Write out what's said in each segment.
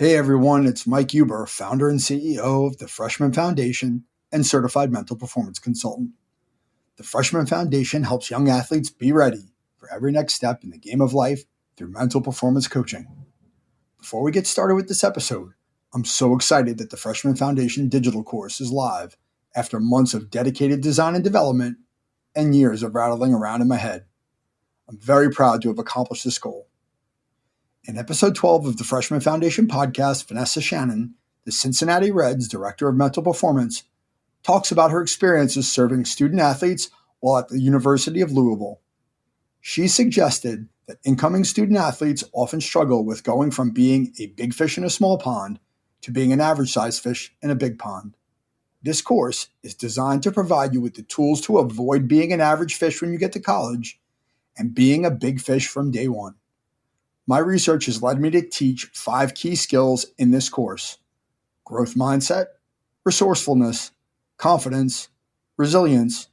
Hey everyone, it's Mike Huber, founder and CEO of the Freshman Foundation and certified mental performance consultant. The Freshman Foundation helps young athletes be ready for every next step in the game of life through mental performance coaching. Before we get started with this episode, I'm so excited that the Freshman Foundation digital course is live after months of dedicated design and development and years of rattling around in my head. I'm very proud to have accomplished this goal. In episode 12 of the Freshman Foundation podcast, Vanessa Shannon, the Cincinnati Reds director of mental performance, talks about her experiences serving student athletes while at the University of Louisville. She suggested that incoming student athletes often struggle with going from being a big fish in a small pond to being an average-sized fish in a big pond. This course is designed to provide you with the tools to avoid being an average fish when you get to college and being a big fish from day one. My research has led me to teach 5 key skills in this course: growth mindset, resourcefulness, confidence, resilience,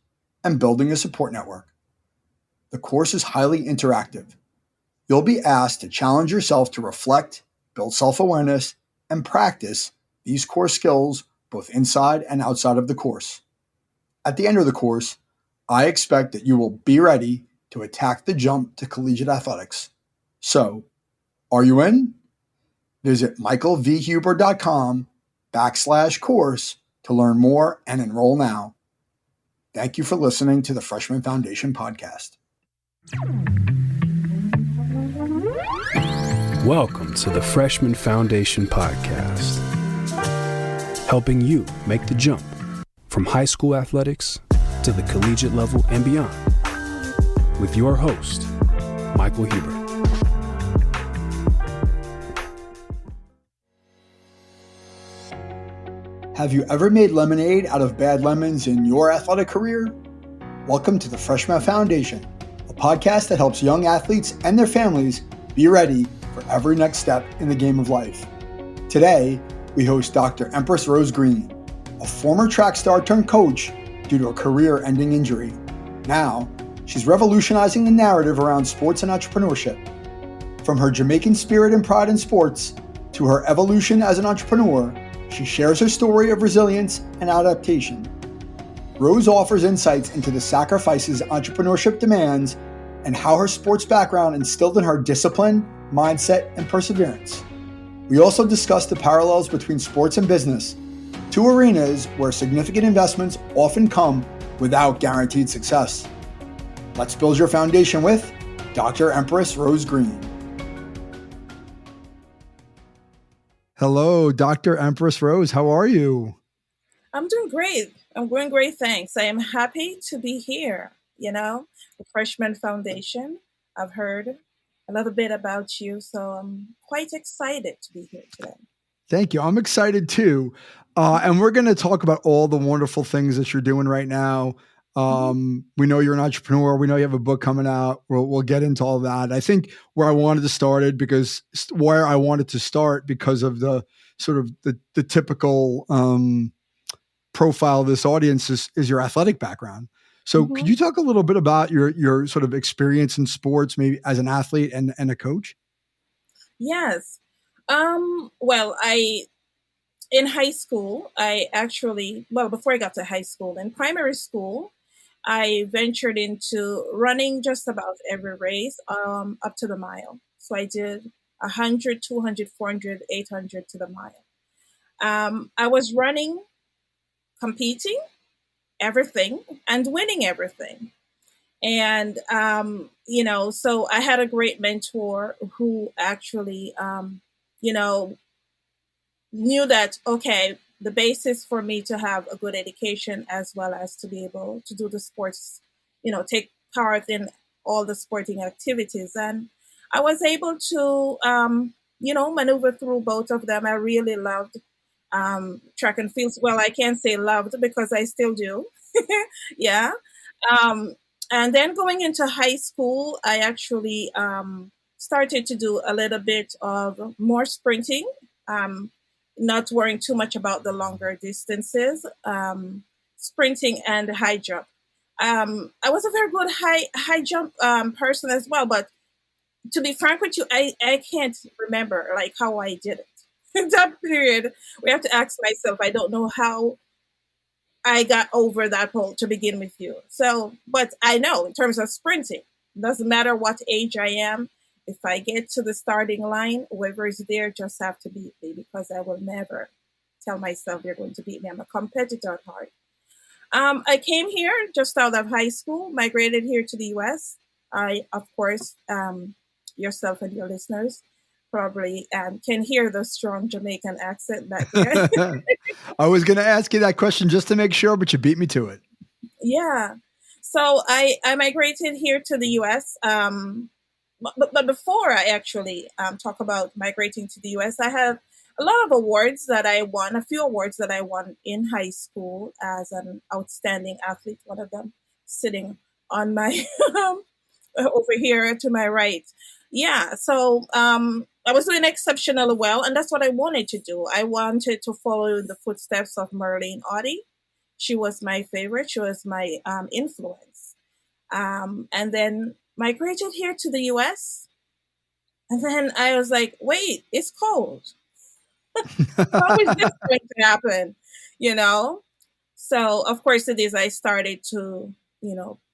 and building a support network. The course is highly interactive. You'll be asked to challenge yourself to reflect, build self-awareness, and practice these core skills both inside and outside of the course. At the end of the course, I expect that you will be ready to attack the jump to collegiate athletics. So, are you in? Visit michaelvhuber.com/course to learn more and enroll now. Thank you for listening to the Freshman Foundation podcast. Welcome to the Freshman Foundation podcast, helping you make the jump from high school athletics to the collegiate level and beyond, with your host, Michael Huber. Have you ever made lemonade out of bad lemons in your athletic career? Welcome to the Freshman Foundation, a podcast that helps young athletes and their families be ready for every next step in the game of life. Today, we host Dr. Empress Rose Green, a former track star turned coach due to a career-ending injury. Now, she's revolutionizing the narrative around sports and entrepreneurship. From her Jamaican spirit and pride in sports to her evolution as an entrepreneur, she shares her story of resilience and adaptation. Rose offers insights into the sacrifices entrepreneurship demands and how her sports background instilled in her discipline, mindset, and perseverance. We also discuss the parallels between sports and business, 2 arenas where significant investments often come without guaranteed success. Let's build your foundation with Dr. Empress Rose Green. Hello, Dr. Empress Rose. How are you? I'm doing great. I'm doing great, thanks. I am happy to be here. The Freshman Foundation. I've heard a little bit about you, so I'm quite excited to be here today. Thank you. I'm excited too. And we're going to talk about all the wonderful things that you're doing right now. We know you're an entrepreneur. We know you have a book coming out. We'll get into all that. I think where I wanted to start because of the sort of the typical profile of this audience is your athletic background. So could you talk a little bit about your sort of experience in sports, maybe as an athlete and a coach? Yes. In high school, before I got to high school, in primary school, I ventured into running just about every race up to the mile. So I did 100, 200, 400, 800 to the mile. I was running, competing, everything, and winning everything. And, so I had a great mentor who actually, knew that, okay, the basis for me to have a good education as well as to be able to do the sports, take part in all the sporting activities. And I was able to, maneuver through both of them. I really loved track and field. Well, I can't say loved because I still do. Yeah. And then going into high school, I actually started to do a little bit of more sprinting. Not worrying too much about the longer distances, sprinting and high jump. I was a very good high jump person as well, but to be frank with you, I can't remember like how I did it. that period, we have to ask myself, I don't know how I got over that hole to begin with you. So, but I know in terms of sprinting, doesn't matter what age I am. If I get to the starting line, whoever is there just have to beat me because I will never tell myself they're going to beat me. I'm a competitor at heart. I came here just out of high school, migrated here to the US. I, of course, yourself and your listeners probably can hear the strong Jamaican accent back there. I was going to ask you that question just to make sure, but you beat me to it. Yeah. So I migrated here to the US. But before I actually talk about migrating to the US, I have a lot of awards that I won, a few awards that I won in high school as an outstanding athlete, one of them sitting on my over here to my right. Yeah, so I was doing exceptionally well, and that's what I wanted to do. I wanted to follow in the footsteps of Merlene Audie. She was my favorite. She was my influence. And then migrated here to the US. And then I was like, wait, it's cold. How is this going to happen? You know? So, of course, it is. I started to,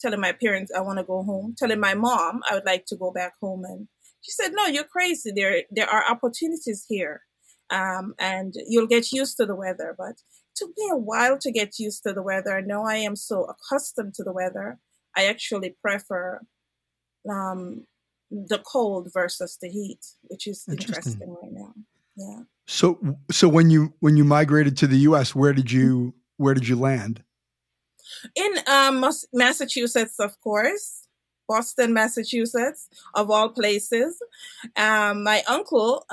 telling my parents I want to go home, telling my mom I would like to go back home. And she said, no, you're crazy. There are opportunities here. And you'll get used to the weather. But it took me a while to get used to the weather. Now I am so accustomed to the weather. I actually prefer um, the cold versus the heat, which is Interesting. interesting right now. Yeah. So when you migrated to the US, where did you land? In Massachusetts, of course, Boston, Massachusetts, of all places. My uncle,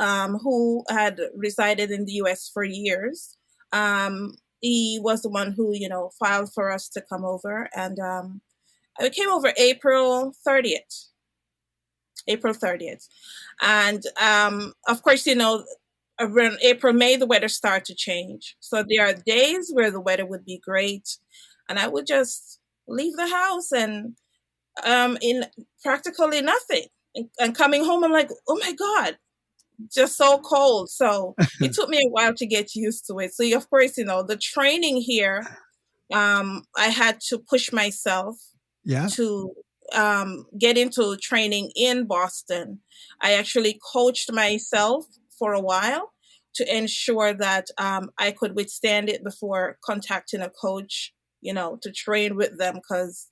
who had resided in the US for years, he was the one who, filed for us to come over. And I came over April 30th. April 30th. And of course, around April, May, the weather started to change. So there are days where the weather would be great. And I would just leave the house and in practically nothing. And coming home, I'm like, oh my God, just so cold. So it took me a while to get used to it. So, of course, the training here, I had to push myself Yeah. to get into training in Boston. I actually coached myself for a while to ensure that I could withstand it before contacting a coach, to train with them because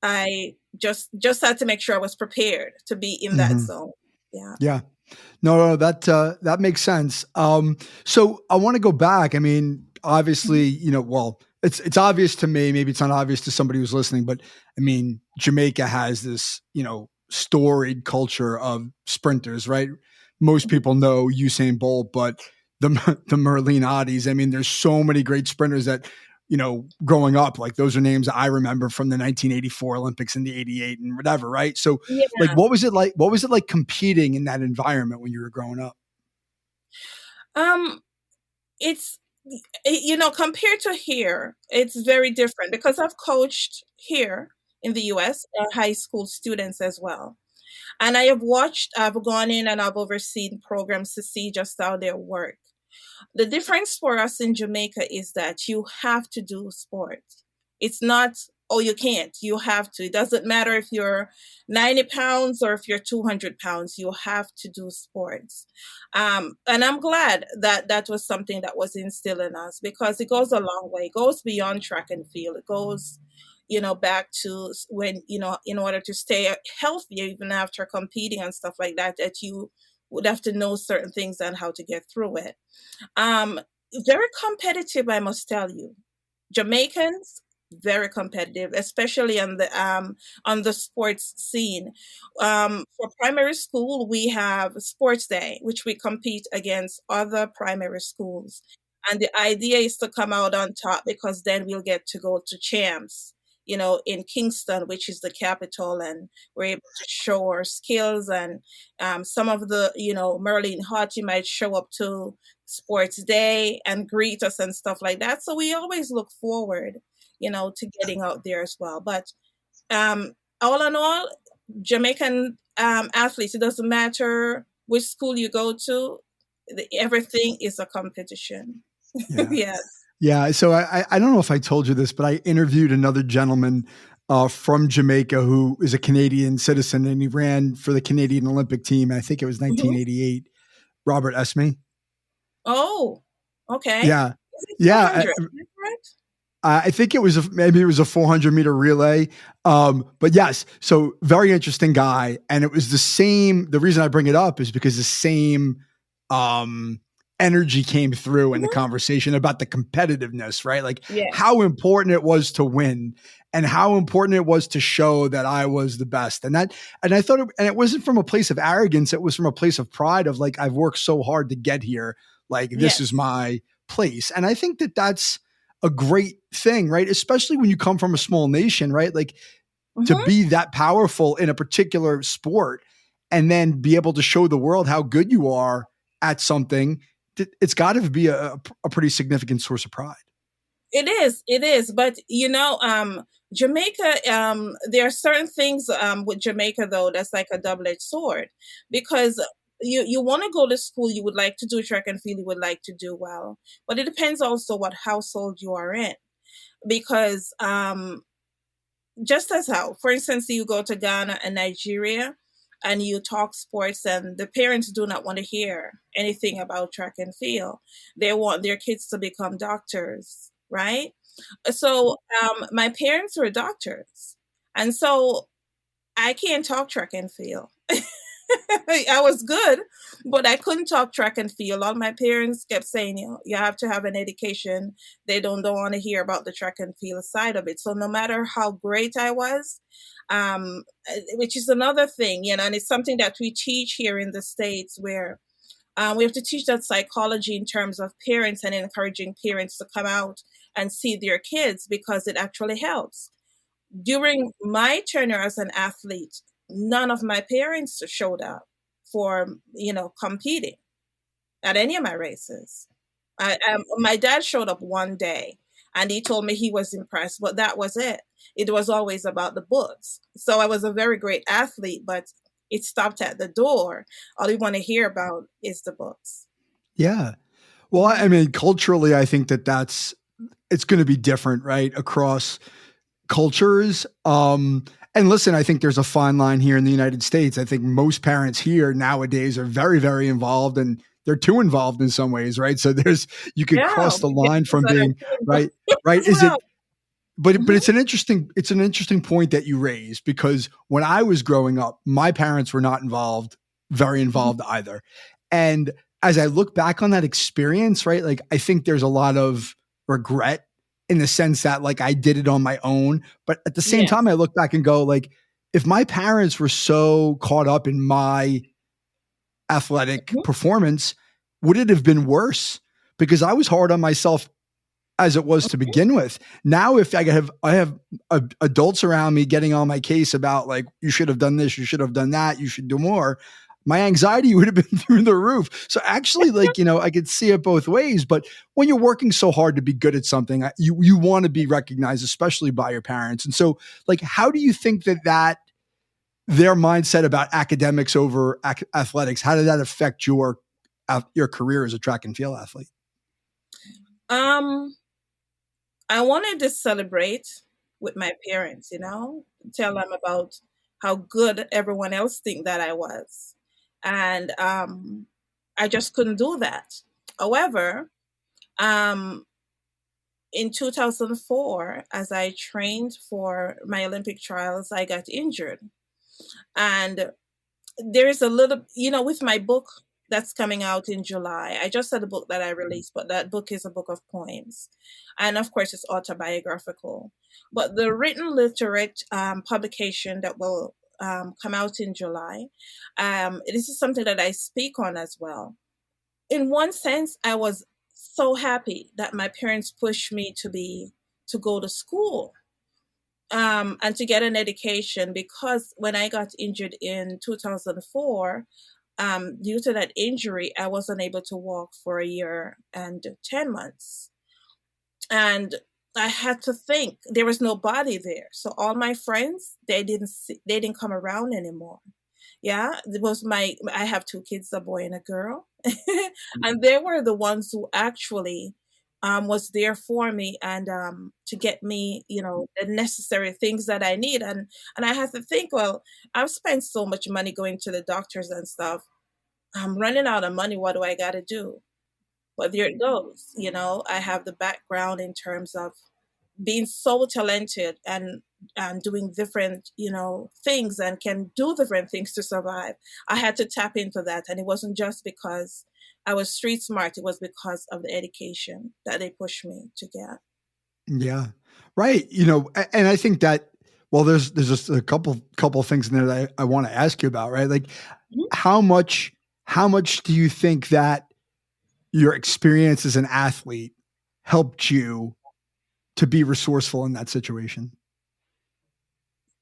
I just had to make sure I was prepared to be in that Hmm. zone. Yeah. Yeah. No, that makes sense. So I want to go back. I mean, obviously, well, it's obvious to me. Maybe it's not obvious to somebody who's listening, but I mean, Jamaica has this, storied culture of sprinters, right? Most people know Usain Bolt, but the the Merlene Oddies. I mean, there's so many great sprinters that growing up, like those are names I remember from the 1984 Olympics and the 88 and whatever, right? So like, Yeah. what was it like? What was it like competing in that environment when you were growing up? Um, it's compared to here, it's very different because I've coached here in the US high school students as well. And I've gone in and I've overseen programs to see just how they work. The difference for us in Jamaica is that you have to do sport. It's not, oh, you can't. You have to. It doesn't matter if you're 90 pounds or if you're 200 pounds, you have to do sports. And I'm glad that that was something that was instilled in us because it goes a long way. It goes beyond track and field. It goes, back to when, in order to stay healthy, even after competing and stuff like that, that you would have to know certain things and how to get through it. Um, Very competitive, I must tell you. Jamaicans very competitive, especially on the sports scene. For primary school, we have sports day, which we compete against other primary schools, and the idea is to come out on top because then we'll get to go to champs. In Kingston, which is the capital, and we're able to show our skills. And some of the, Merlin Hot, you might show up to sports day and greet us and stuff like that. So we always look forward, to getting out there as well. But all in all, Jamaican athletes, it doesn't matter which school you go to, Everything is a competition. Yeah. Yes. Yeah. So I don't know if I told you this, but I interviewed another gentleman from Jamaica who is a Canadian citizen, and he ran for the Canadian Olympic team. I think it was Mhm. 1988. Robert Esme. Oh, okay. Yeah. Is it Yeah. 400? Is that correct? I think it was maybe it was a 400-meter relay. But yes, so very interesting guy. And it was the same. The reason I bring it up is because the same um, energy came through in the Mhm. conversation about the competitiveness, right? Like Yes. how important it was to win and how important it was to show that I was the best. And I thought, and it wasn't from a place of arrogance. It was from a place of pride of like, I've worked so hard to get here. Like this is Yes. my place. And I think that that's a great thing, right? Especially when you come from a small nation, right? Like to Mhm. be that powerful in a particular sport and then be able to show the world how good you are at something, it's got to be a pretty significant source of pride. It is. It is. But Jamaica, there are certain things with Jamaica though that's like a double-edged sword, because you want to go to school, you would like to do track and field, you would like to do well, but it depends also what household you are in, because just as how, for instance, you go to Ghana and Nigeria and you talk sports, and the parents do not want to hear anything about track and field. They want their kids to become doctors, right? So my parents were doctors. And so I can't talk track and field. I was good, but I couldn't talk track and field. All my parents kept saying, you have to have an education. They don't want to hear about the track and field side of it. So no matter how great I was, which is another thing, and it's something that we teach here in the States, where we have to teach that psychology in terms of parents and encouraging parents to come out and see their kids, because it actually helps. During my tenure as an athlete, none of my parents showed up for competing at any of my races. My dad showed up one day and he told me he was impressed, but that was it. It was always about the books. So I was a very great athlete, but it stopped at the door. All you want to hear about is the books. Yeah. Well, I Mhm. mean, culturally, I think that it's going to be different, right? Across cultures. And listen, I think there's a fine line here in the United States. I think most parents here nowadays are very, very involved, and they're too involved in some ways, right? So you could Yeah, cross the we get line kids from that are being too right, involved right. as Is it, well. but Mhm. it's an interesting point that you raise, because when I was growing up, my parents were not very Mhm. involved either. And as I look back on that experience, right, like I think there's a lot of regret in the sense that like I did it on my own. But at the same time, I Yes. look back and go, like, if my parents were so caught up in my athletic Mhm. performance, would it have been worse? Because I was hard on myself as it was to begin with. Now, if I have adults around me getting on my case about like, you should have done this, you should have done that, you should do more, my anxiety would have been through the roof. So actually, like, I could see it both ways. But when you're working so hard to be good at something, you want to be recognized, especially by your parents. And so, like, how do you think that their mindset about academics over athletics, how did that affect your career as a track and field athlete? Um, I wanted to celebrate with my parents, tell them about how good everyone else think that I was. And I just couldn't do that. However, um, in 2004, as I trained for my Olympic trials, I got injured. And there's a little, with my book that's coming out in July. I just had a book that I released, but that book is a book of poems. And of course, it's autobiographical. But the written literate publication that will come out in July, this is something that I speak on as well. In one sense, I was so happy that my parents pushed me to go to school and to get an education, because when I got injured in 2004, due to that injury, I wasn't able to walk for a year and 10 months. And I had to think there was nobody there. So all my friends, they didn't come around anymore. Yeah, it was I have two kids, a boy and a girl. And they were the ones who actually was there for me and to get me, the necessary things that I need. And I had to think, well, I've spent so much money going to the doctors and stuff. I'm running out of money. What do I got to do? But there it goes. I have the background in terms of being so talented and doing different things and can do different things to survive. I had to tap into that, and it wasn't just because I was street smart. It was because of the education that they pushed me to get. Yeah. Right. And I think that, well, there's just a couple of things in there that I want to ask you about, right? Like Mhm. how much do you think that your experience as an athlete helped you to be resourceful in that situation?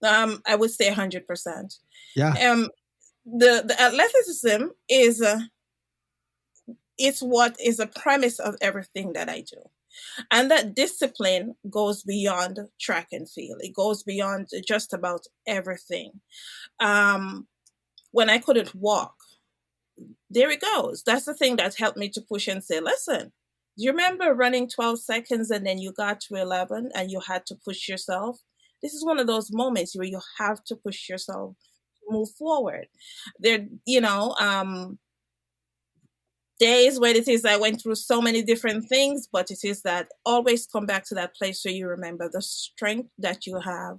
I would say 100%. Yeah. The athleticism is it's what is a premise of everything that I do. And that discipline goes beyond track and field. It goes beyond just about everything. When I couldn't walk, there it goes. That's the thing that helped me to push and say, listen, do you remember running 12 seconds and then you got to 11 and you had to push yourself? This is one of those moments where you have to push yourself to move forward. There, days when it is I went through so many different things, but it is that always come back to that place where you remember the strength that you have,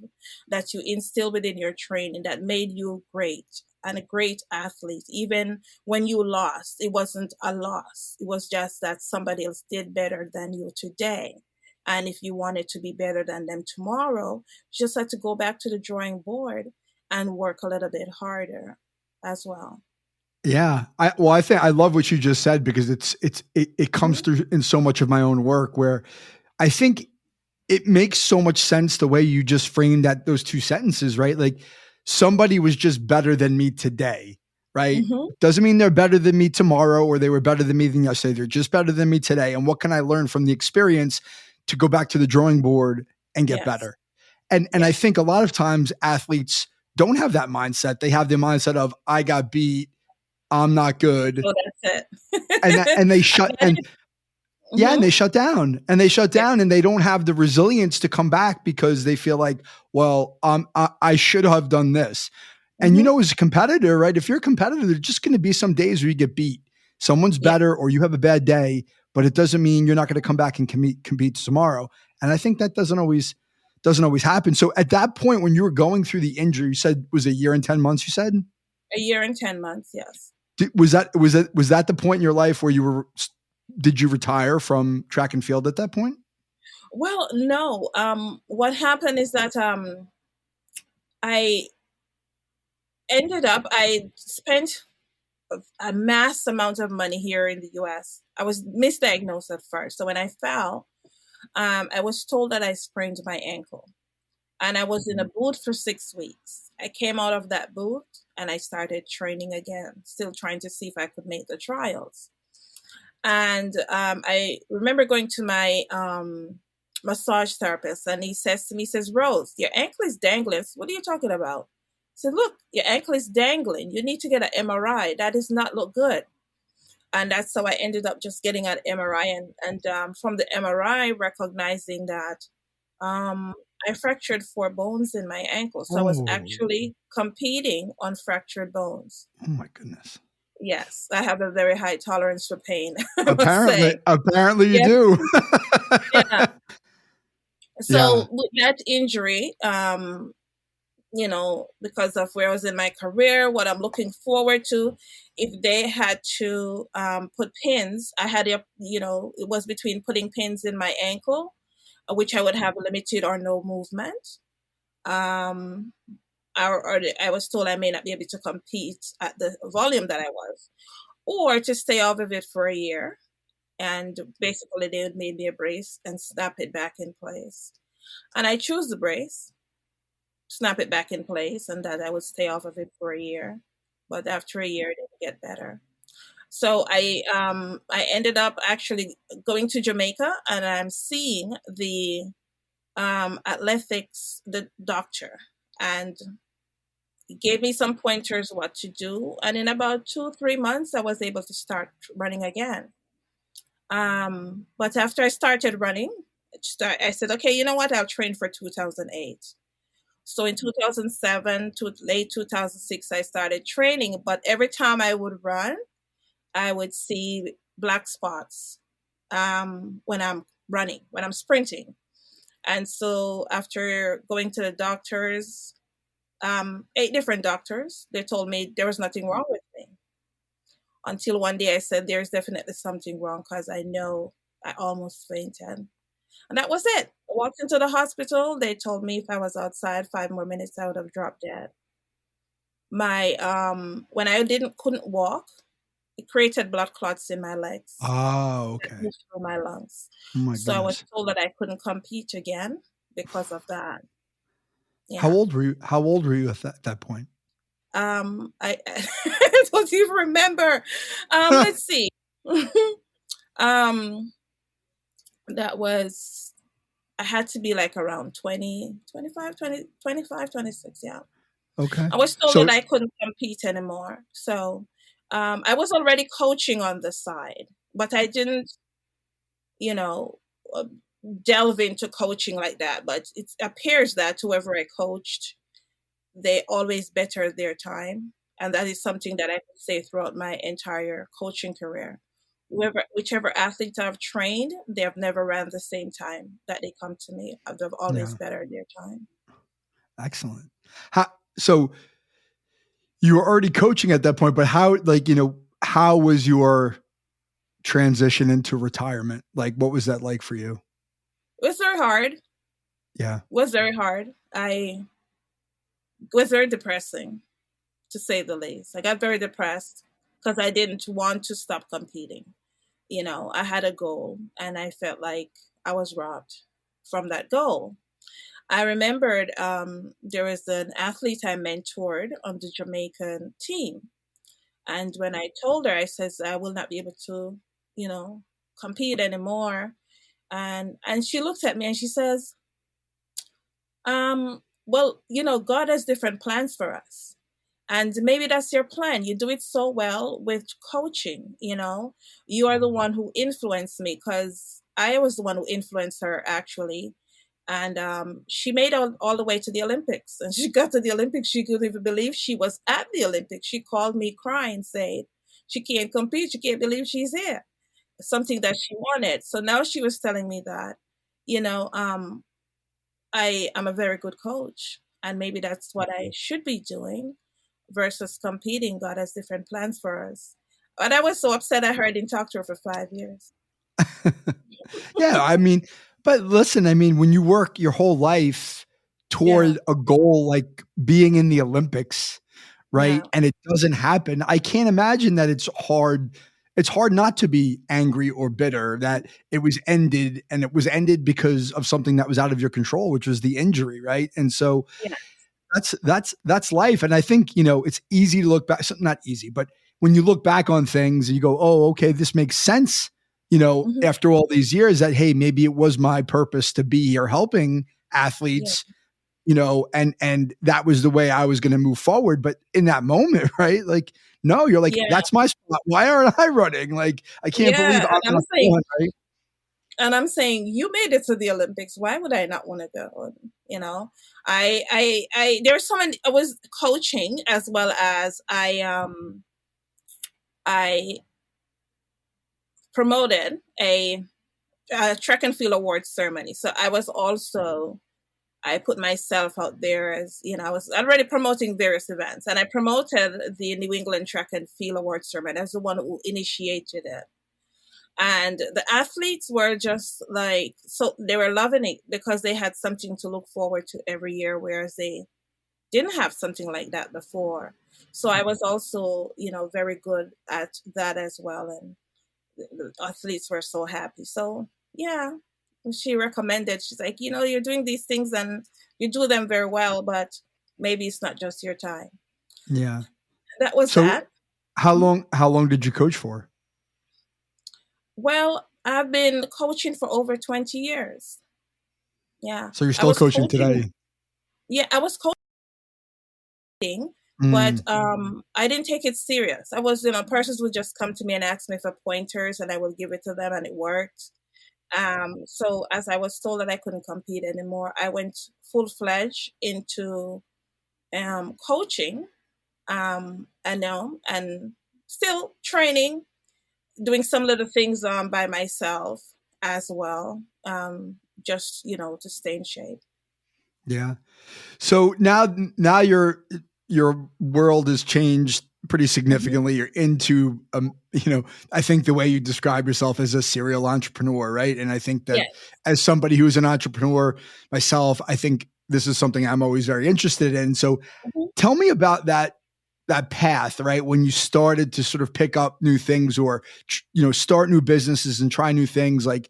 that you instill within your training that made you great and a great athlete. Even when you lost, it wasn't a loss. It was just that somebody else did better than you today. And if you wanted to be better than them tomorrow, you just had to go back to the drawing board and work a little bit harder as well. Yeah. I think I love what you just said because it comes Mhm. through in so much of my own work where I think it makes so much sense the way you just framed those two sentences, right? Like somebody was just better than me today, right? Mhm. Doesn't mean they're better than me tomorrow or they were better than me than yesterday. They're just better than me today. And what can I learn from the experience to go back to the drawing board and get Yes. better? And I Yes. think a lot of times athletes don't have that mindset. They have the mindset of I got beat, I'm not good. So that's And they it. shut and yeah, and Mhm. they shut down and they shut Yeah. down and they don't have the resilience to come back because they feel like, well, I should have done this. And Mhm. as a competitor, right? If you're a competitor, there's just going to be some days where you get beat. Someone's Yeah. better or you have a bad day, but it doesn't mean you're not going to come back and compete tomorrow. And I think that doesn't always happen. So at that point, when you were going through the injury, you said was a year and 10 months, you said? A year and 10 months, yes. Was that the point in your life where did you retire from track and field at that point? Well, no. What happened is that I I spent a mass amount of money here in the US. I was misdiagnosed at first. So when I fell, I was told that I sprained my ankle. And I was in a boot for 6 weeks. I came out of that boot and I started training again, still trying to see if I could make the trials. And I remember going to my massage therapist, and he says to me, he says, Rose, your ankle is dangling. What are you talking about? I said, look, your ankle is dangling. You need to get an MRI. That does not look good. And that's how I ended up just getting an MRI. And from the MRI, recognizing that um, I fractured 4 bones in my ankle. So I was Oh, actually competing on fractured bones. oh my goodness. Yes, I have a very high tolerance for pain, I must Apparently, say. apparently you Yes, do. yeah. Yeah. So with that injury, because of where I was in my career, what I'm looking forward to, if they had to put pins, I had, it was between putting pins in my ankle, which I would have limited or no movement. Um, or I was told I may not be able to compete at the volume that I was, or to stay off of it for a year. And basically, they would make me a brace and snap it back in place. And I choose the brace, snap it back in place, and that I would stay off of it for a year. But after a year, it would get better. So I ended up actually going to Jamaica, and I'm seeing the athletics the doctor, and gave me some pointers what to do. And in about 2, 3 months, I was able to start running again. But after I started running, I said, okay, you know what? I'll train for 2008. So in 2007 to late 2006, I started training. But every time I would run, I would see black spots when I'm running, when I'm sprinting. And so after going to the doctors, 8 different doctors, they told me there was nothing wrong with me. Until one day I said, there's definitely something wrong because I know I almost fainted. And that was it. I walked into the hospital. They told me if I was outside 5 more minutes, I would have dropped dead. My when I couldn't walk, it created blood clots in my legs Oh, that okay. moved through my lungs. Oh my So I was goodness. told that I couldn't compete again because of that. How Yeah. old were you? How old were you at that point? I don't even remember. Let's see. um, that was, I had to be like around 20, 25, 20, 25, 26. Yeah. Okay. I was told So that I couldn't compete anymore. So I was already coaching on the side, but I didn't, you know, uh, delve into coaching like that. But it appears that whoever I coached, they always better their time. And that is something that I could say throughout my entire coaching career. Whichever athlete I've trained, they have never ran the same time that they come to me. They've always yeah, bettered their time. excellent. So you were already coaching at that point, but how, like, how was your transition into retirement? Like, what was that like for you? It was very hard. Yeah. Was very hard. I was very depressing, to say the least. I got very depressed because I didn't want to stop competing. I had a goal and I felt like I was robbed from that goal. I remembered there was an athlete I mentored on the Jamaican team. And when I told her, I says, I will not be able to, you know, compete anymore. And she looked at me and she says, well, God has different plans for us. And maybe that's your plan. You do it so well with coaching. You are the one who influenced me because I was the one who influenced her actually. And she made all the way to the Olympics. And she got to the Olympics. She couldn't even believe she was at the Olympics. She called me crying, saying she can't compete. She can't believe she's here. Something that she wanted. So now she was telling me that, you know, um, I am a very good coach. And maybe that's what I should be doing versus competing. God has different plans for us. But I was so upset I didn't talk to her for 5 years. Yeah. I mean, but listen, I mean, when you work your whole life Yeah, toward a goal like being in the Olympics, right? yeah, And it doesn't happen, I can't imagine that it's hard. It's hard not to be angry or bitter that it was ended, and it was ended because of something that was out of your control, which was the injury, right? And so yeah. that's life. And I think, it's easy to look back, not easy, but when you look back on things and you go, oh, okay, this makes sense, Hmm. after all these years, that, hey, maybe it was my purpose to be here helping Yeah, athletes, and that was the way I was going to move forward. But in that moment, right? Like, no, you're like, yeah, that's my spot. Why aren't I running? Like, I can't believe yeah. I'm not going, right? And I'm saying, you made it to the Olympics. Why would I not want to go? There's so many. I was coaching as well as I promoted a track and field awards ceremony. So I put myself out there as, I was already promoting various events, and I promoted the New England Track and Field Awards ceremony as the one who initiated it. And the athletes were just like, so they were loving it because they had something to look forward to every year, whereas they didn't have something like that before. So I was also, very good at that as well. And the athletes were so happy. So, yeah, she recommended, she's like, you're doing these things and you do them very well, but maybe it's not just your time. Yeah. That was So that. how long did you coach for? Well, I've been coaching for over 20 years. Yeah. So you're I still was coaching coaching. today? Yeah, I was coaching But Mm, I didn't take it serious. I was, persons would just come to me and ask me for pointers, and I would give it to them, and it worked. So as I was told that I couldn't compete anymore, I went full fledged into coaching, and still training, doing some little things by myself as well, just to stay in shape. yeah. So now your world has changed pretty Hmm. significantly. You're into I think the way you describe yourself as a serial entrepreneur, right? And I think that Yes. as somebody who's an entrepreneur myself, I think this is something I'm always very interested in. So Hmm. tell me about that path, right? When you started to sort of pick up new things or start new businesses and try new things, like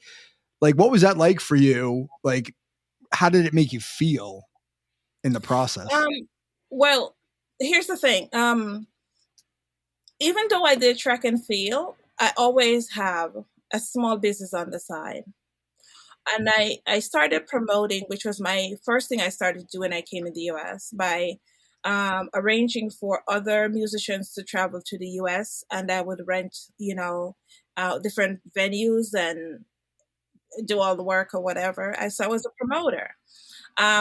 what was that like for you? Like how did it make you feel in the process? Um, well, here's the thing. Even though I did track and field, I always have a small business on the side. And I started promoting, which was my first thing I started doing when I came in the US, by arranging for other musicians to travel to the US, and I would rent, different venues and do all the work or whatever. So I was a promoter.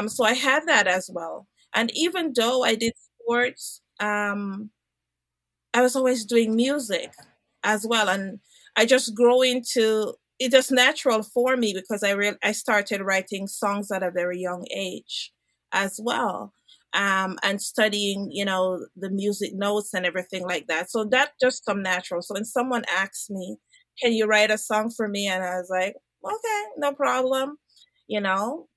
So I had that as well. And even though I did sports, I was always doing music as well, and I just grow into it. Just natural for me because I started writing songs at a very young age as well, and studying the music notes and everything like that. So that just come natural. So when someone asks me, "Can you write a song for me?" and I was like, "Okay, no problem," you know,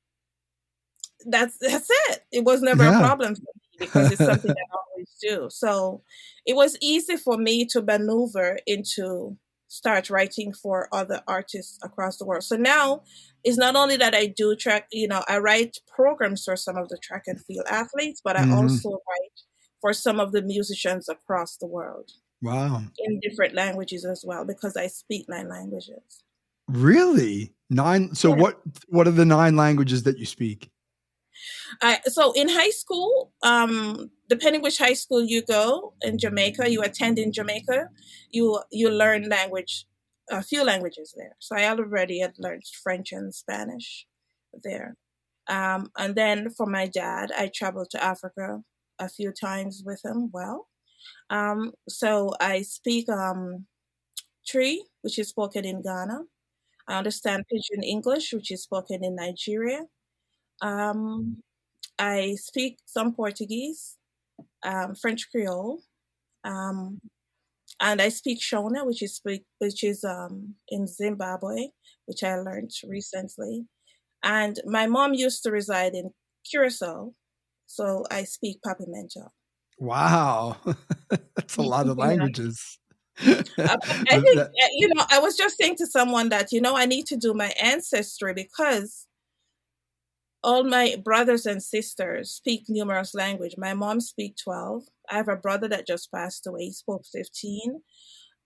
that's it. It was never a Yeah. problem for me because it's something that I always do. So it was easy for me to maneuver into start writing for other artists across the world. So now it's not only that I do track, I write programs for some of the track and field athletes, but I Hmm. also write for some of the musicians across the world Wow. in different languages as well because I speak 9 languages. Really? Nine. So Yeah. what are the nine languages that you speak? So in high school, depending which high school you go in Jamaica, you attend in Jamaica, you learn a few languages there. So I already had learned French and Spanish there. And then for my dad, I traveled to Africa a few times with him. Well, so I speak Tree, which is spoken in Ghana. I understand Pidgin English, which is spoken in Nigeria. Um, I speak some Portuguese, French Creole, um, and I speak Shona, which is in Zimbabwe, which I learned recently. And my mom used to reside in Curacao, so I speak Papiamento. Wow. That's a lot of Yeah. languages. I think, That- I was just saying to someone that, I need to do my ancestry because all my brothers and sisters speak numerous language. My mom speak 12. I have a brother that just passed away. He spoke 15.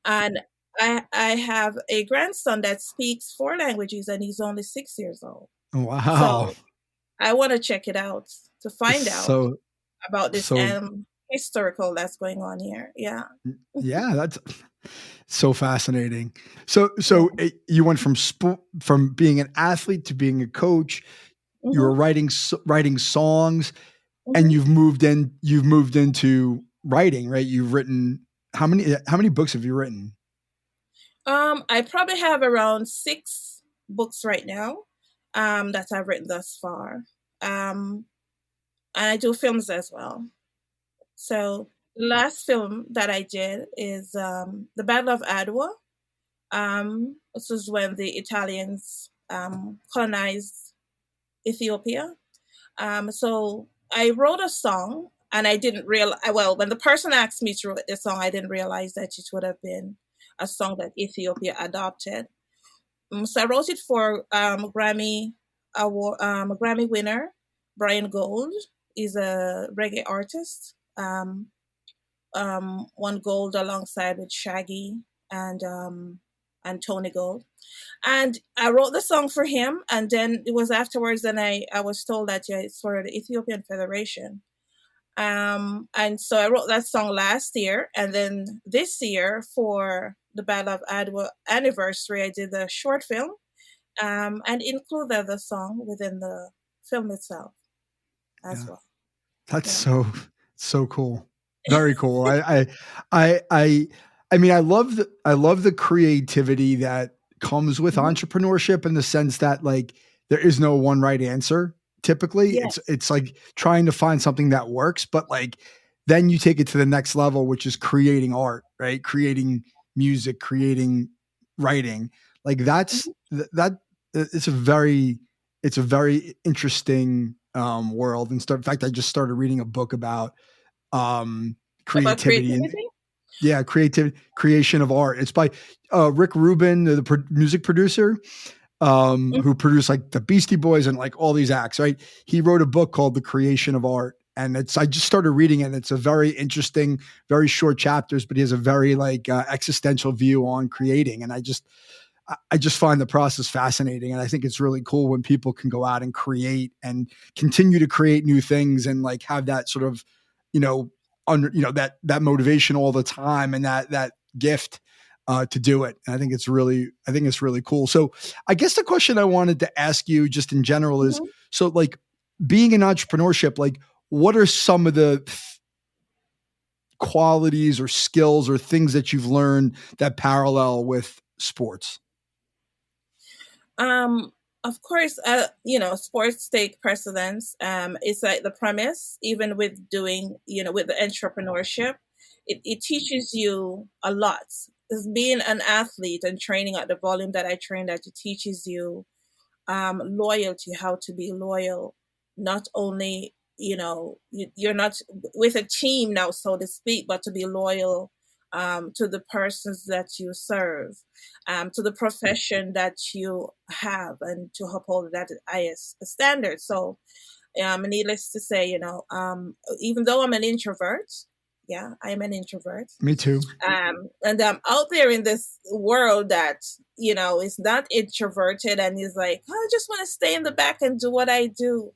And I have a grandson that speaks 4 languages and he's only 6 years old. wow. So I want to check it out to find out So about this so historical that's going on here. Yeah. yeah, that's so fascinating. Yeah. You went from being an athlete to being a coach. You were Hmm. writing songs, and Hmm. you've moved into writing, right? You've written how many books have you written? I probably have around 6 books right now that I've written thus far. Um, and I do films as well. So the last film that I did is the Battle of Adwa. This was when the Italians colonized Ethiopia. So I wrote a song, and I didn't realize. Well, when the person asked me to write the song, I didn't realize that it would have been a song that Ethiopia adopted. So I wrote it for a Grammy winner, Brian Gold. Is a reggae artist. Won gold alongside with Shaggy and Tony Gold. And I wrote the song for him, and then it was afterwards. Then I was told that, yeah, it's for the Ethiopian Federation, And so I wrote that song last year, and then this year for the Battle of Adwa anniversary, I did a short film, and included the song within the film itself as Yeah. well. That's Yeah. so cool. Very cool. I mean, I love the creativity that comes with Mhm. entrepreneurship in the sense that like there is no one right answer. Typically, Yes. it's like trying to find something that works, but like then you take it to the next level, which is creating art, right? Creating music, creating writing. Like that's Mhm. that it's a very interesting world. And in fact, I just started reading a book about About creativity and creativity? yeah, creation of art. It's by Rick Rubin, the music producer, Mhm. who produced like the Beastie Boys and like all these acts. Right? He wrote a book called The Creation of Art, and I just started reading it. And it's a very interesting, very short chapters, but he has a very like existential view on creating, and I just find the process fascinating. And I think it's really cool when people can go out and create and continue to create new things and like have that sort of, you know, that motivation all the time and that gift to do it. And I think it's really cool. So I guess the question I wanted to ask you just in general is, Mhm. so like being in entrepreneurship, like what are some of the qualities or skills or things that you've learned that parallel with sports? Um, of course, sports take precedence. It's like the premise, even with doing, with the entrepreneurship, it teaches you a lot. As being an athlete and training at the volume that I trained at, it teaches you loyalty, how to be loyal, not only, you're not with a team now, so to speak, but to be loyal to the persons that you serve, to the profession that you have, and to uphold that highest standard. So, needless to say, even though I'm an introvert, yeah, I'm an introvert. Me too. And I'm out there in this world that, is not introverted and is like, "Oh, I just want to stay in the back and do what I do."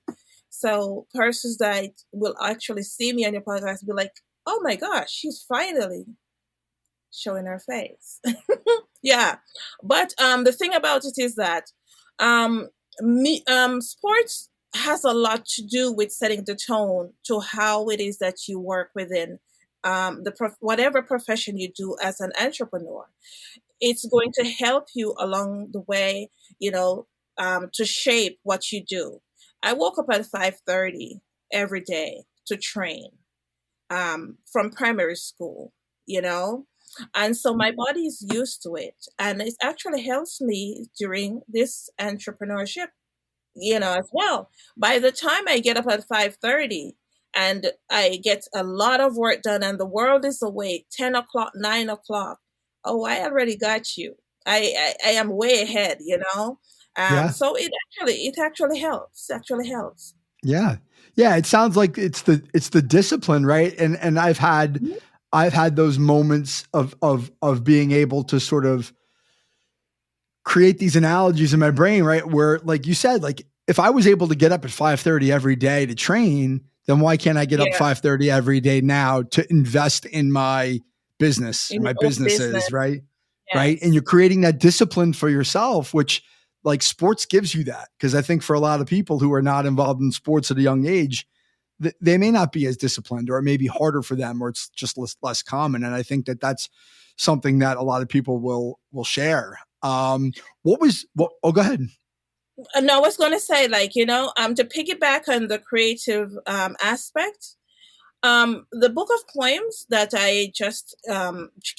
So persons that will actually see me on your podcast be like, "Oh my gosh, she's finally showing her face." Yeah. But the thing about it is that sports has a lot to do with setting the tone to how it is that you work within whatever profession you do as an entrepreneur. It's going to help you along the way, to shape what you do. I woke up at 5:30 every day to train from primary school, you know? And so my body is used to it. And it actually helps me during this entrepreneurship, as well. By the time I get up at 5:30 and I get a lot of work done and the world is awake, 10 o'clock, 9 o'clock, oh, I already got you. I am way ahead, Yeah. So it actually helps. Actually helps. Yeah. Yeah. It sounds like it's the discipline, right? And Mhm. I've had those moments of being able to sort of create these analogies in my brain, right? Where like you said, like if I was able to get up at 5:30 every day to train, then why can't I get up Yeah, 5:30 every day now to invest in my business in and your my own business. businesses, right? Right. And Yes. you're creating that discipline for yourself, which like sports gives you that. Cause I think for a lot of people who are not involved in sports at a young age, they may not be as disciplined or it may be harder for them or it's just less common. And I think that that's something that a lot of people will share. Oh, go ahead. No, I was going to say, like, to piggyback on the creative aspect, the book of poems that I just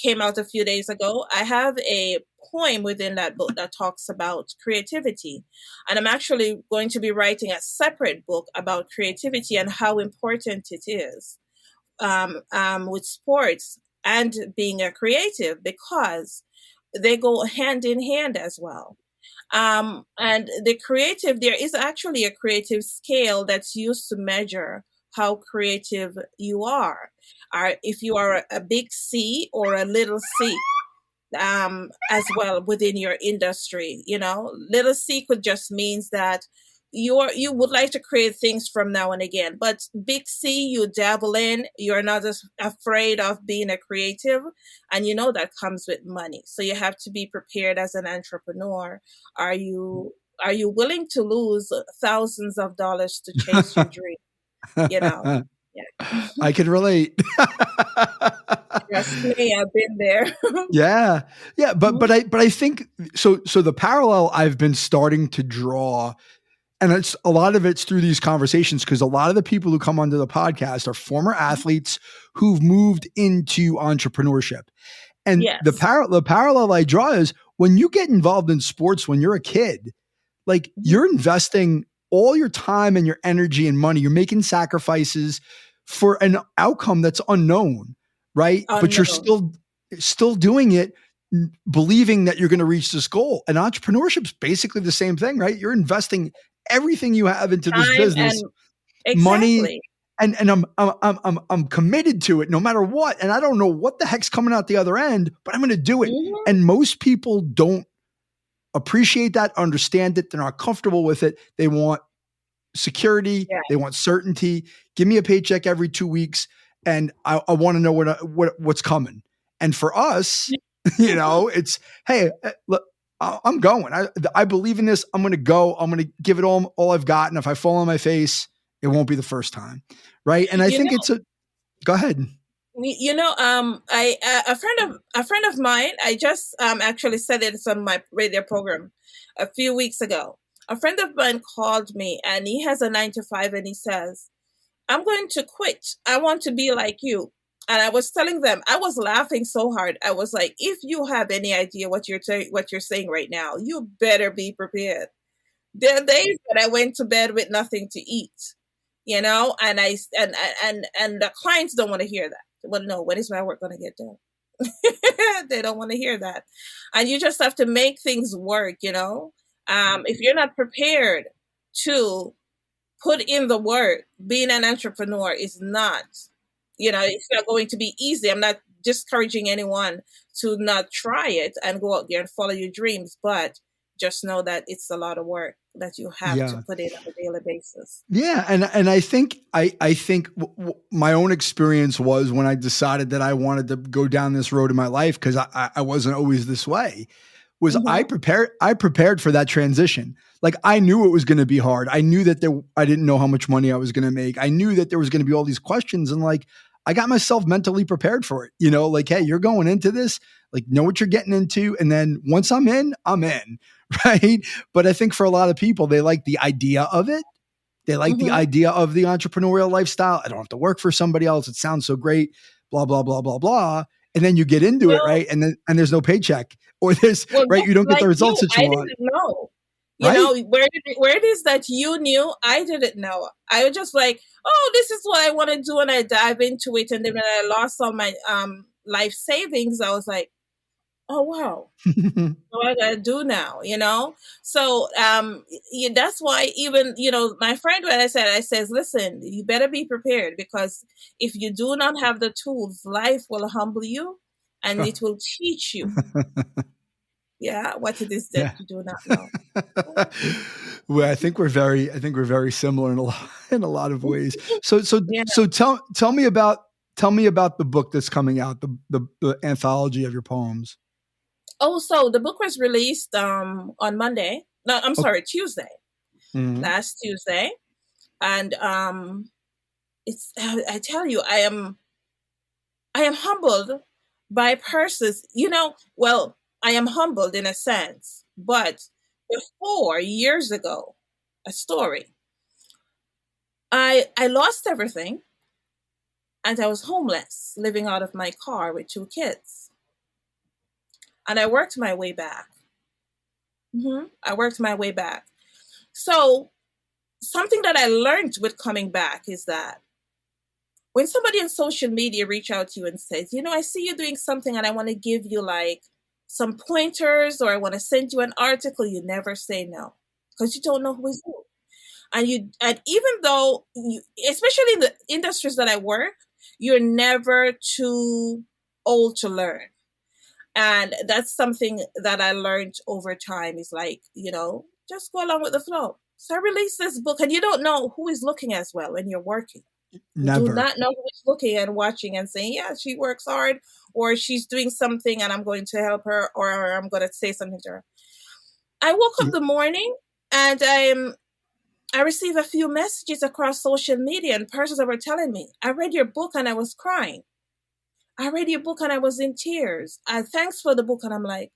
came out a few days ago, I have a poem within that book that talks about creativity. And I'm actually going to be writing a separate book about creativity and how important it is with sports and being a creative, because they go hand in hand as well. And there is actually a creative scale that's used to measure how creative you are. If you are a big C or a little C, as well within your industry, little C could just means that you would like to create things from now and again, but big C, you dabble in, you're not as afraid of being a creative, and you know that comes with money. So you have to be prepared as an entrepreneur. Are you willing to lose thousands of dollars to chase your dream? You know, yeah. I can relate. Trust me, I've been there. Yeah. Yeah. But I think so. So the parallel I've been starting to draw, and it's a lot of it's through these conversations, because a lot of the people who come onto the podcast are former athletes who've moved into entrepreneurship. And the Yes. parallel I draw is when you get involved in sports when you're a kid, like you're investing all your time and your energy and money. You're making sacrifices for an outcome that's unknown, right? But you're Unknown. still doing it, believing that you're going to reach this goal. And entrepreneurship's basically the same thing, right? You're investing everything you have into this Time business, and money, exactly. and I'm committed to it no matter what. And I don't know what the heck's coming out the other end, but I'm going to do it. Mhm. And most people don't appreciate that, understand it. They're not comfortable with it. They want security. Yeah. They want certainty. Give me a paycheck every 2 weeks, and I want to know what's coming. And for us, it's, hey, look, I'm going. I believe in this. I'm going to go. I'm going to give it all I've got. And if I fall on my face, it won't be the first time, right? And I think go ahead. I a friend of mine. I just actually said it on my radio program a few weeks ago. A friend of mine called me, and he has a 9 to 5, and he says, "I'm going to quit. I want to be like you." And I was telling them, I was laughing so hard. I was like, "If you have any idea what you're saying right now, you better be prepared." There are days that I went to bed with nothing to eat, and and the clients don't want to hear that. They want to know, when is my work going to get done? They don't want to hear that. And you just have to make things work. If you're not prepared to put in the work, being an entrepreneur is not, it's not going to be easy. I'm not discouraging anyone to not try it and go out there and follow your dreams, but just know that it's a lot of work that you have to put in on a daily basis. Yeah, and I think my own experience was when I decided that I wanted to go down this road in my life, because I wasn't always this way, was I prepared for that transition. Like, I knew it was going to be hard. I knew that I didn't know how much money I was going to make. I knew that there was going to be all these questions, and like, I got myself mentally prepared for it. Like, hey, you're going into this, like, know what you're getting into, and then once I'm in, right? But I think for a lot of people, they like the idea of it. They like the idea of the entrepreneurial lifestyle. I don't have to work for somebody else. It sounds so great, blah, blah, blah, blah, blah. And then you get into it, right? And there's no paycheck, or right? You don't get the results that you want. I didn't know. Right? Where it is that you knew, I didn't know. I was just like, oh, this is what I want to do. And I dive into it. And then when I lost all my life savings, I was like, oh, wow. What I gotta do now, So that's why even, my friend, when I says, listen, you better be prepared, because if you do not have the tools, life will humble you and it will teach you. Yeah, what it is that you do not know. Well, I think we're very similar in a lot of ways. So tell me about the book that's coming out, the anthology of your poems. Oh, so the book was released on Monday. No, I'm sorry, Tuesday. Last Tuesday. And I tell you, I am humbled by persons, well, I am humbled in a sense, but before, years ago, a story. I lost everything, and I was homeless, living out of my car with 2 kids. And I worked my way back. I worked my way back. So something that I learned with coming back is that when somebody on social media reach out to you and says, I see you doing something and I want to give you like some pointers, or I want to send you an article, you never say no, because you don't know who is who. And even though especially in the industries that I work, you're never too old to learn. And that's something that I learned over time, is like, just go along with the flow. So I released this book, and you don't know who is looking as well when you're working. You do Never. not know who is looking and watching and saying, yeah, she works hard, or she's doing something and I'm going to help her, or I'm going to say something to her. I woke up the morning and I received a few messages across social media and persons that were telling me, I read your book and I was crying. I read your book and I was in tears. Thanks for the book. And I'm like,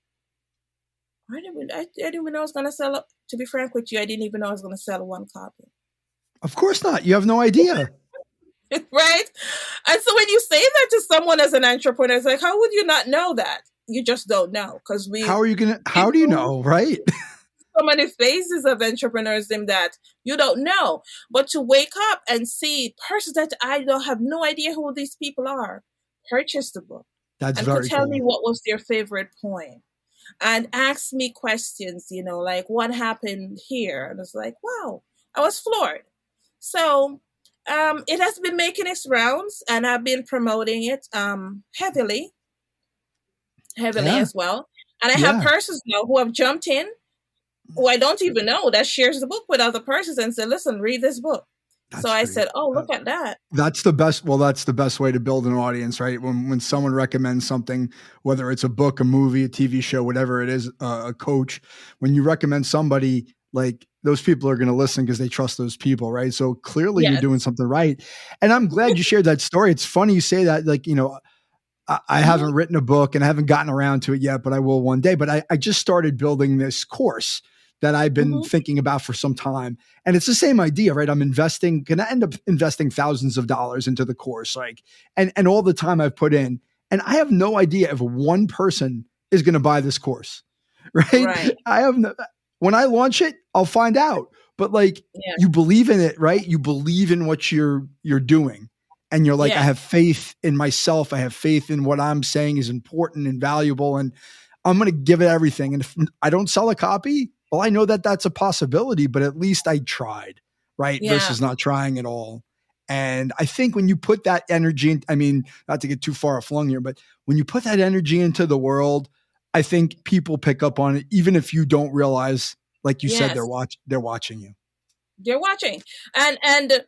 I didn't even know I was going to sell. To be frank with you, I didn't even know I was going to sell one copy. Of course not. You have no idea. Right? And so when you say that to someone as an entrepreneur, it's like, how would you not know that? You just don't know, because How do you know, right? So many phases of entrepreneurism that you don't know. But to wake up and see persons that I don't have no idea who these people are, purchase the book. That's and very could tell cool. me what was their favorite poem. And ask me questions, like what happened here? And it's like, wow, I was floored. So it has been making its rounds, and I've been promoting it heavily Yeah. as well. And I have persons now who have jumped in, who I don't even know, that shares the book with other persons and said, listen, read this book. So I said, oh, look at that. That's the best. Well, that's the best way to build an audience, right? When someone recommends something, whether it's a book, a movie, a TV show, whatever it is, a coach, when you recommend somebody, like, those people are going to listen because they trust those people, right? So clearly you're doing something right. And I'm glad you shared that story. It's funny you say that, like, I haven't written a book and I haven't gotten around to it yet, but I will one day. But I just started building this course that I've been thinking about for some time. And it's the same idea, right? I'm going to end up investing thousands of dollars into the course, like, and all the time I've put in, and I have no idea if one person is going to buy this course, right? When I launch it, I'll find out, but like, you believe in it, right? You believe in what you're doing. And you're like, I have faith in myself. I have faith in what I'm saying is important and valuable. And I'm going to give it everything. And if I don't sell a copy, well, I know that that's a possibility, but at least I tried, right? Versus not trying at all. And I think when you put that energy, I mean, not to get too far flung here, but when you put that energy into the world, I think people pick up on it, even if you don't realize, like you said, they're watching you. They're watching. And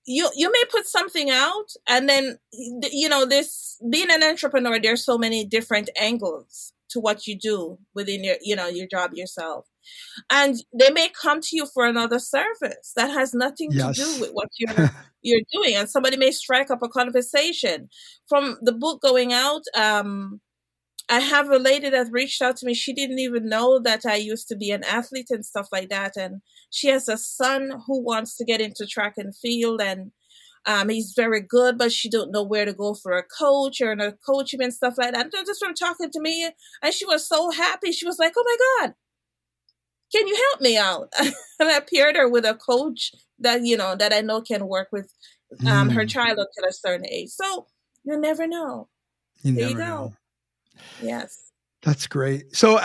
you may put something out, and then, this being an entrepreneur, there's so many different angles to what you do within your job yourself. And they may come to you for another service that has nothing to do with what you're doing. And somebody may strike up a conversation. From the book going out, I have a lady that reached out to me. She didn't even know that I used to be an athlete and stuff like that. And she has a son who wants to get into track and field, and he's very good, but she don't know where to go for a coach or a coach him and stuff like that. And just from talking to me, and she was so happy. She was like, oh my God, can you help me out? And I paired her with a coach that, that I know can work with her child until a certain age. So you never know. There you go. Know. Yes. That's great. So,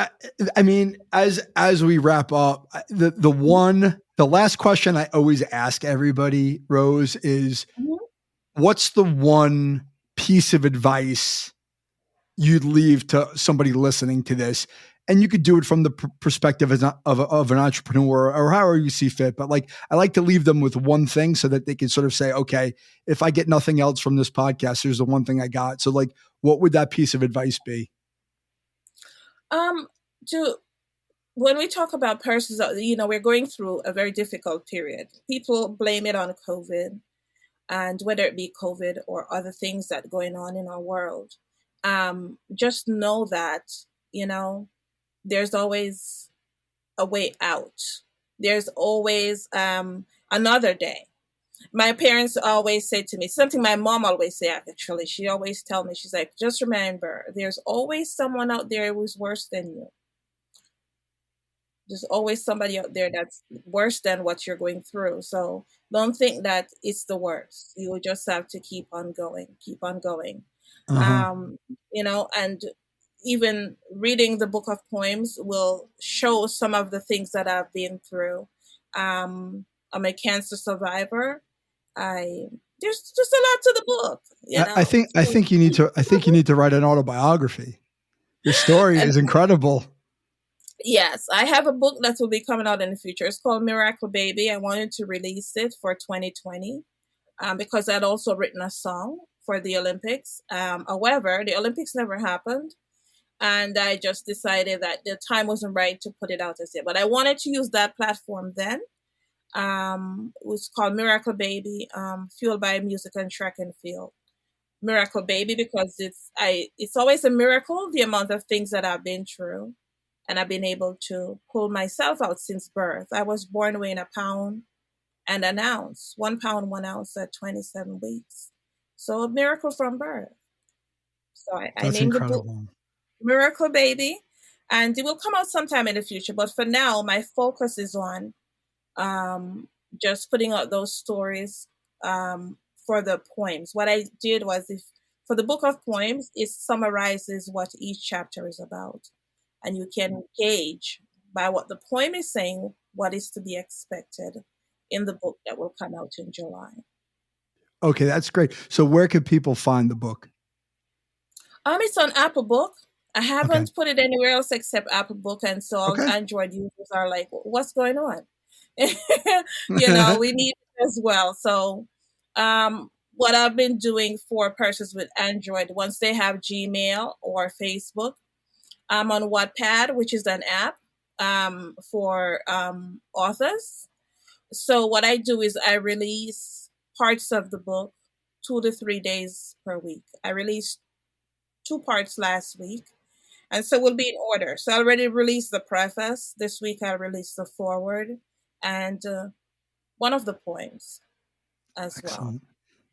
I mean, as we wrap up, the last question I always ask everybody, Rose, is what's the one piece of advice you'd leave to somebody listening to this? And you could do it from the perspective of an entrepreneur or however you see fit. But like, I like to leave them with one thing so that they can sort of say, okay, if I get nothing else from this podcast, here's the one thing I got. So like, what would that piece of advice be? When we talk about persons, we're going through a very difficult period. People blame it on COVID, and whether it be COVID or other things that are going on in our world, just know that, there's always a way out. There's always another day. My parents always say to me, something my mom always say, actually, she always tell me, she's like, just remember, there's always someone out there who's worse than you. There's always somebody out there that's worse than what you're going through. So don't think that it's the worst. You just have to keep on going. And even reading the book of poems will show some of the things that I've been through. I'm a cancer survivor. There's just a lot to the book. I think you need to write an autobiography. Your story is incredible. Yes, I have a book that will be coming out in the future. It's called Miracle Baby. I wanted to release it for 2020 because I'd also written a song for the Olympics. However, the Olympics never happened. And I just decided that the time wasn't right to put it out as yet. But I wanted to use that platform then. It was called Miracle Baby, fueled by music and track and field. Miracle Baby because it's always a miracle the amount of things that I've been through, and I've been able to pull myself out since birth. I was born weighing 1 pound and 1 ounce, 1 pound 1 ounce at 27 weeks. So a miracle from birth. So I That's named the book incredible. Miracle Baby, and it will come out sometime in the future. But for now, my focus is on just putting out those stories for the poems. What I did was, for the book of poems, it summarizes what each chapter is about, and you can gauge by what the poem is saying what is to be expected in the book that will come out in July. Okay, that's great. So where could people find the book? It's on Apple Book. I haven't put it anywhere else except Apple Book, and so all Android users are like, "What's going on?" We need it as well. So, what I've been doing for persons with Android, once they have Gmail or Facebook, I'm on Wattpad, which is an app for authors. So what I do is I release parts of the book 2 to 3 days per week. I released 2 parts last week. And so we'll be in order. So I already released the preface. This week I released the foreword and one of the poems as Excellent. well.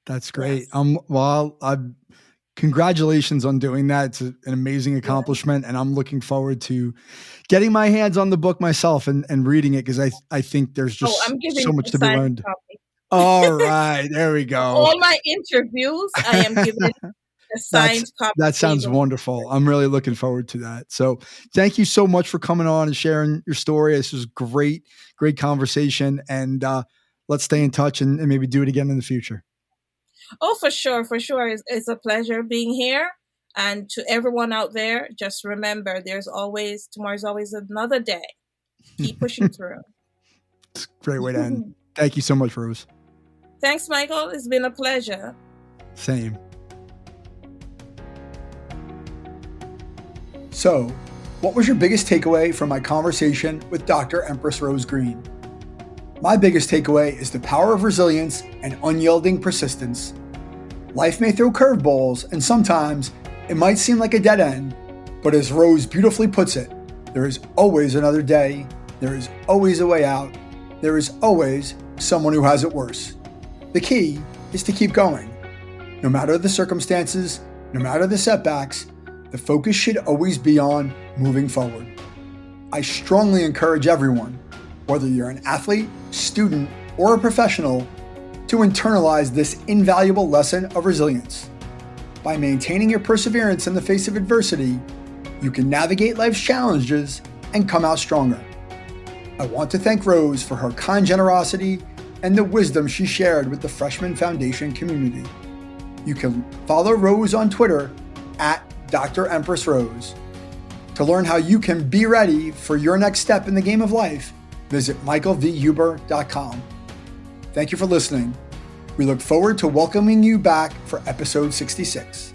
That's great. Yes. Well, congratulations on doing that. It's an amazing accomplishment, and I'm looking forward to getting my hands on the book myself and reading it, because I think there's just I'm giving so much to be learned. Copy. All right, there we go. All my interviews, I am giving a signed copy. That sounds wonderful. I'm really looking forward to that. So thank you so much for coming on and sharing your story. This was great conversation, and let's stay in touch and maybe do it again in the future. Oh, for sure. It's a pleasure being here. And to everyone out there, just remember, tomorrow's always another day. Keep pushing through. It's a great way to end. Thank you so much, Rose. Thanks, Michael. It's been a pleasure. Same. So, what was your biggest takeaway from my conversation with Dr. Empress Rose Green? My biggest takeaway is the power of resilience and unyielding persistence. Life may throw curveballs, and sometimes it might seem like a dead end, but as Rose beautifully puts it, there is always another day, there is always a way out, there is always someone who has it worse. The key is to keep going. No matter the circumstances, no matter the setbacks, the focus should always be on moving forward. I strongly encourage everyone, whether you're an athlete, student, or a professional, to internalize this invaluable lesson of resilience. By maintaining your perseverance in the face of adversity, you can navigate life's challenges and come out stronger. I want to thank Rose for her kind generosity and the wisdom she shared with the Freshman Foundation community. You can follow Rose on Twitter at Dr. Empress Rose. To learn how you can be ready for your next step in the game of life, visit michaelvhuber.com. Thank you for listening. We look forward to welcoming you back for episode 66.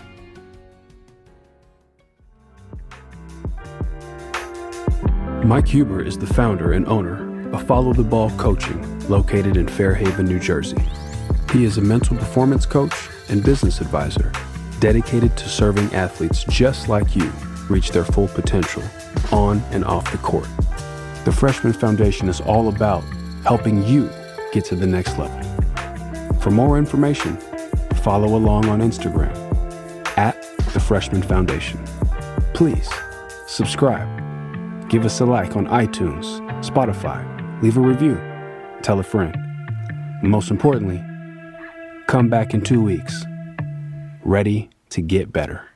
Mike Huber is the founder and owner of Follow the Ball Coaching, located in Fairhaven, New Jersey. He is a mental performance coach and business advisor dedicated to serving athletes just like you reach their full potential on and off the court. The Freshman Foundation is all about helping you get to the next level. For more information, follow along on Instagram at the Freshman Foundation. Please subscribe, give us a like on iTunes, Spotify, leave a review, tell a friend. Most importantly, come back in 2 weeks, ready to get better.